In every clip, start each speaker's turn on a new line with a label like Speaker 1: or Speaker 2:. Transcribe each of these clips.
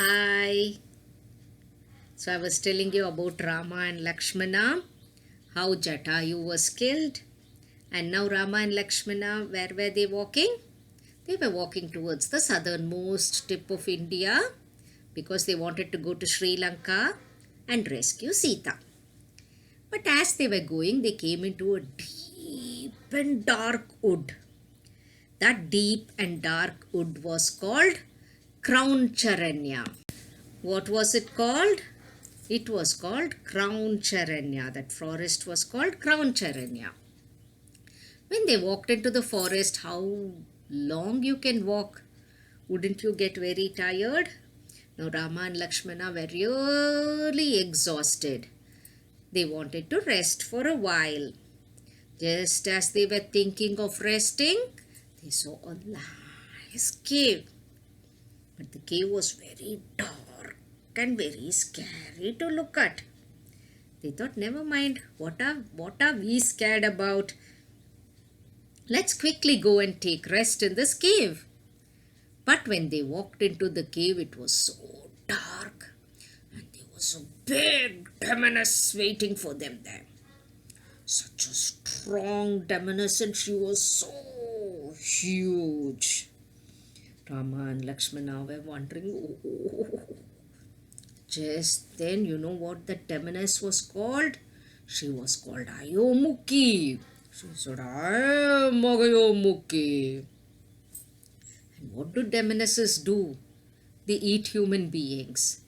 Speaker 1: Hi. So I was telling you about Rama and Lakshmana, how Jatayu was killed. And now Rama and Lakshmana, where were they walking? They were walking towards the southernmost tip of India because they wanted to go to Sri Lanka and rescue Sita. But as they were going, they came into a deep and dark wood. That deep and dark wood was called Crown Charanya. What was it called? It was called Crown Charanya. That forest was called Crown Charanya. When they walked into the forest, how long you can walk? Wouldn't you get very tired? Now Rama and Lakshmana were really exhausted. They wanted to rest for a while. Just as they were thinking of resting, they saw a nice cave. But the cave was very dark and very scary to look at. They thought, never mind, what are we scared about? Let's quickly go and take rest in this cave. But when they walked into the cave, it was so dark and there was a big demoness waiting for them there. Such a strong demoness, and she was so huge. Rama and Lakshmana were wondering, oh. Just then, you know what the demoness was called? She was called Ayomukhi. She said, I am Ayomukhi. And what do demonesses do? They eat human beings.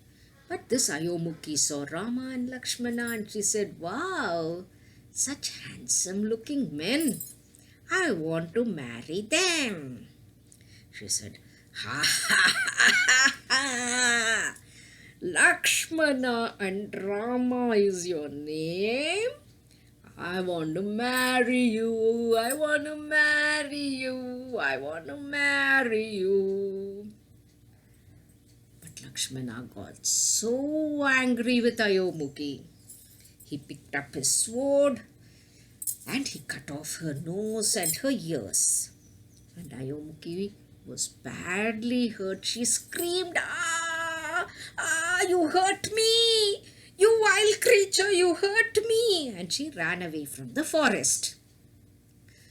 Speaker 1: But this Ayomukhi saw Rama and Lakshmana and she said, wow, such handsome looking men. I want to marry them. She said, ha ha ha ha ha. Lakshmana and Rama is your name? I want to marry you. I want to marry you. I want to marry you. But Lakshmana got so angry with Ayomukhi. He picked up his sword and he cut off her nose and her ears. And Ayomukhi was badly hurt. She screamed, you hurt me! You wild creature, you hurt me! And she ran away from the forest.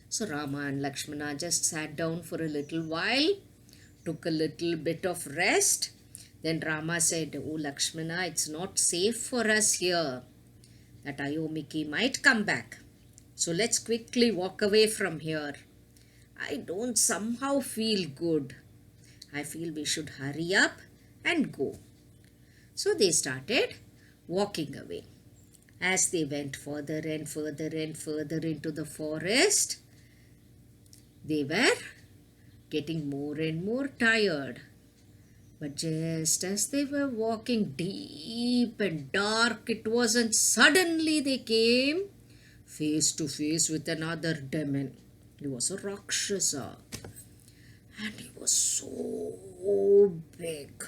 Speaker 1: So Rama and Lakshmana just sat down for a little while, took a little bit of rest. Then Rama said, oh Lakshmana, it's not safe for us here. That Ayomukhi might come back. So let's quickly walk away from here. I don't somehow feel good. I feel we should hurry up and go. So they started walking away. As they went further and further and further into the forest, they were getting more and more tired. But just as they were walking deep and dark it was, and suddenly they came face to face with another demon. He was a Rakshasa. And he was so big.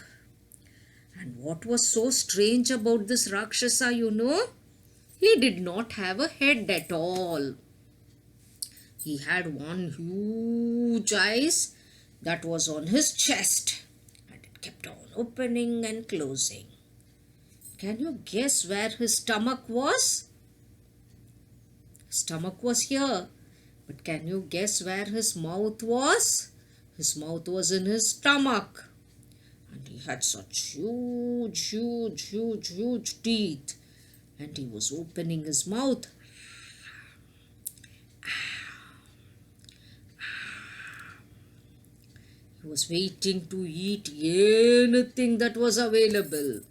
Speaker 1: And what was so strange about this Rakshasa, you know? He did not have a head at all. He had one huge eyes that was on his chest. And it kept on opening and closing. Can you guess where his stomach was? His stomach was here. But can you guess where his mouth was? His mouth was in his stomach. And he had such huge teeth. And he was opening his mouth. He was waiting to eat anything that was available.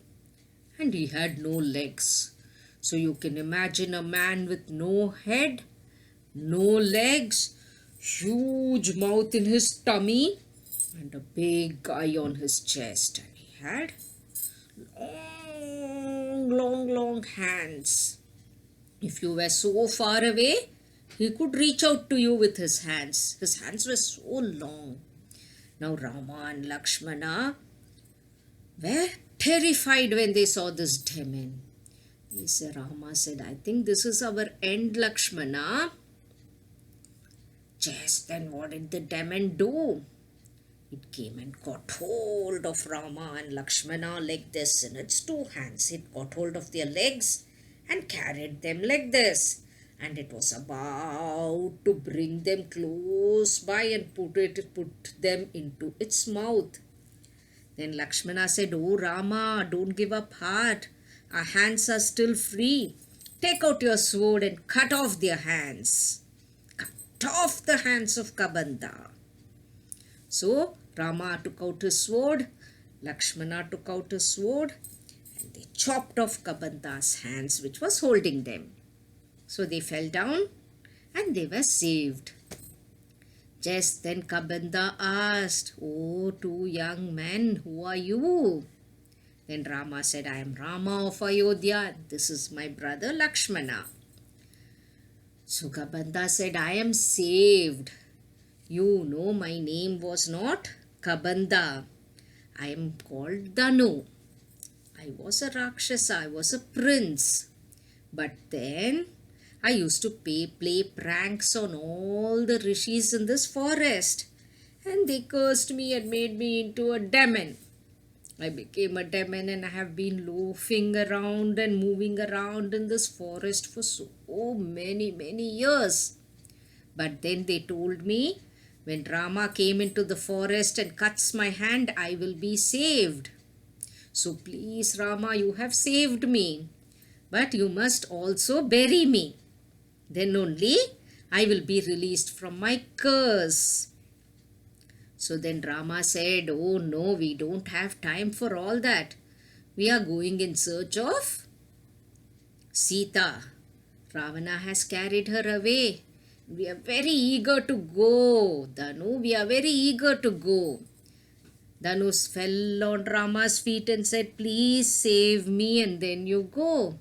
Speaker 1: And he had no legs. So you can imagine a man with no head, no legs, huge mouth in his tummy, and a big eye on his chest. And he had long hands. If you were so far away, he could reach out to you with his hands. His hands were so long. Now Rama and Lakshmana were terrified when they saw this demon. Rama said, I think this is our end, Lakshmana. Just then what did the demon do? It came and got hold of Rama and Lakshmana like this in its two hands. It got hold of their legs and carried them like this. And it was about to bring them close by and put them into its mouth. Then Lakshmana said, "Oh Rama, don't give up heart. Our hands are still free. Take out your sword and cut off their hands. Cut off the hands of Kabandha." So Rama took out his sword, Lakshmana took out his sword, and they chopped off Kabandha's hands, which was holding them. So they fell down and they were saved. Just then Kabandha asked, "Oh, two young men, who are you?" Then Rama said, "I am Rama of Ayodhya. This is my brother Lakshmana." So Kabandha said, "I am saved. You know my name was not Kabandha. I am called Danu. I was a Rakshasa. I was a prince. But then I used to play pranks on all the rishis in this forest. And they cursed me and made me into a demon. I became a demon and I have been loafing around and moving around in this forest for so many years. But then they told me, when Rama came into the forest and cuts my hand, I will be saved. So please, Rama, you have saved me. But you must also bury me. Then only I will be released from my curse." So then Rama said, "Oh no, we don't have time for all that. We are going in search of Sita. Ravana has carried her away. We are very eager to go. Danu, we are very eager to go." Danu fell on Rama's feet and said, "Please save me and then you go.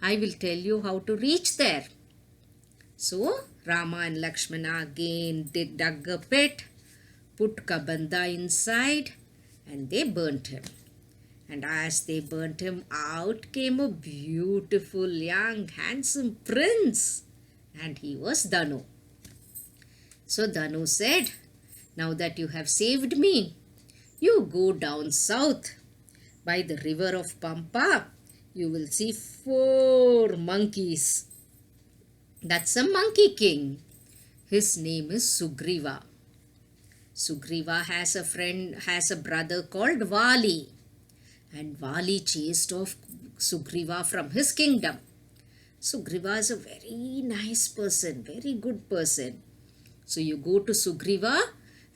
Speaker 1: I will tell you how to reach there." So Rama and Lakshmana again dug a pit, put Kabandha inside, and they burnt him. And as they burnt him, out came a beautiful, young, handsome prince. And he was Danu. So Danu said, "Now that you have saved me, you go down south. By the river of Pampa, you will see 4 monkeys. That's a monkey king. His name is Sugriva. Sugriva has a brother called Vali. And Vali chased off Sugriva from his kingdom. Sugriva is a very nice person, very good person. So you go to Sugriva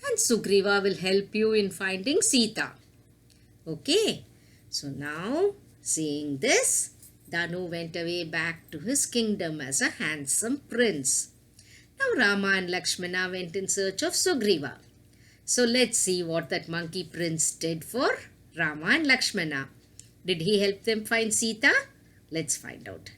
Speaker 1: and Sugriva will help you in finding Sita." Okay. So now, seeing this, Danu went away back to his kingdom as a handsome prince. Now Rama and Lakshmana went in search of Sugriva. So let's see what that monkey prince did for Rama and Lakshmana. Did he help them find Sita? Let's find out.